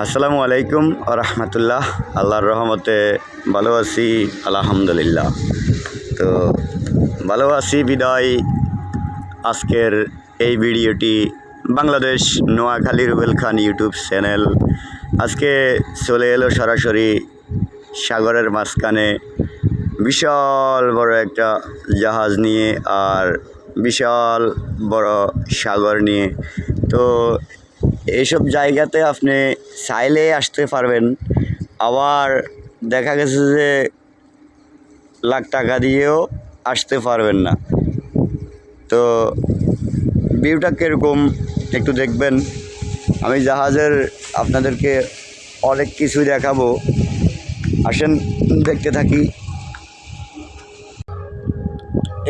আসসালামু আলাইকুম রহমতুল্লাহ। আল্লাহর রহমতে ভালো আছি, আলহামদুলিল্লাহ। তো ভালো আছি বিদায় আজকের এই ভিডিওটি বাংলাদেশ নোয়াখালী রুবেল খান ইউটিউব চ্যানেল আজকে চলে এলো সরাসরি সাগরের মাঝখানে বিশাল বড় একটা জাহাজ নিয়ে আর বিশাল বড় সাগর নিয়ে। তো এইসব জায়গাতে আপনি চাইলে আসতে পারবেন, আবার দেখা গেছে যে লাখ টাকা দিয়েও আসতে পারবেন না। তো ভিউটা কীরকম একটু দেখবেন। আমি জাহাজের আপনাদেরকে অনেক কিছুই দেখাবো, আসেন দেখতে থাকি।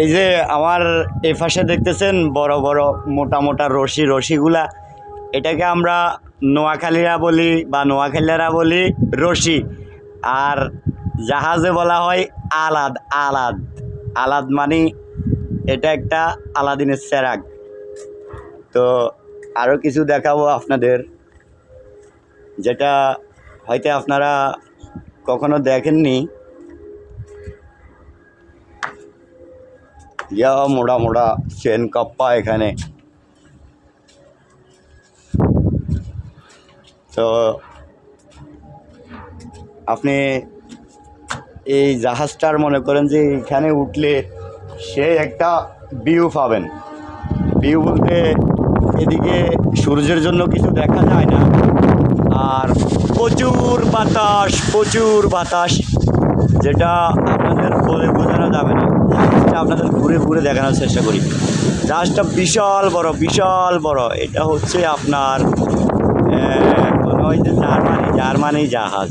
এই যে আমার এই পাশে দেখতেছেন বড় বড় মোটা মোটা রশিগুলা, এটাকে আমরা নোয়াখালীরা বলি বা নোয়াখালীরা বলি রশি, আর জাহাজে বলা হয় আলাদ। আলাদ মানে এটা একটা আলাদিনের চেরাগ। তো আরও কিছু দেখাবো আপনাদের, যেটা হয়তো আপনারা কখনো দেখেননি। ইয়া মোটা মোটা চেন কাপ্পা এখানে। তো আপনি এই জাহাজটার মনে করেন যে এখানে উঠলে সে একটা ভিউ পাবেন। ভিউ বলতে এদিকে সূর্যের জন্য কিছু দেখা যায় না, আর প্রচুর বাতাস, যেটা আপনাদের বলে বোঝানো যাবে না। জাহাজটা আপনাদের ঘুরে ঘুরে দেখানোর চেষ্টা করি। জাহাজটা বিশাল বড়। এটা হচ্ছে আপনার মনে হয় যে জার্মানি জাহাজ।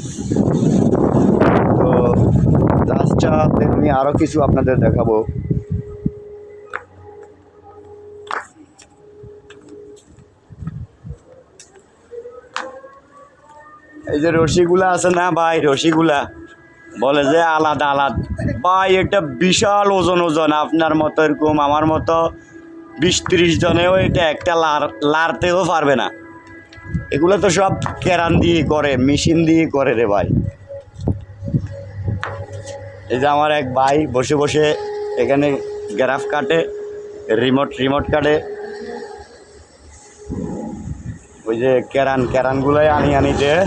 তো জাহাজটাতে আমি আরও কিছু আপনাদের দেখাবো। এই যে রশিগুলা আছে না ভাই, রশিগুলা বলে যে আলাদা ভাই, এটা বিশাল ওজন। আপনার মতো এরকম আমার মতো 20-30 জনেও এটা একটা লাড়তেও পারবে না। এগুলো তো সব কেরান দিয়ে করে, মেশিন দিয়ে করে রে ভাই। এই যে আমার এক ভাই বসে বসে এখানে গ্রাফ কাটে, রিমোট কাটে। ওই যে কেরানগুলোই আনি দেয়।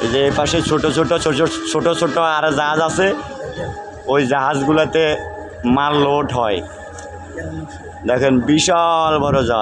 এই যে পাশে ছোট ছোট আর জাহাজ আছে, ওই জাহাজগুলোতে মাল লোড হয়। দেখেন বিশাল বড় জাহাজ।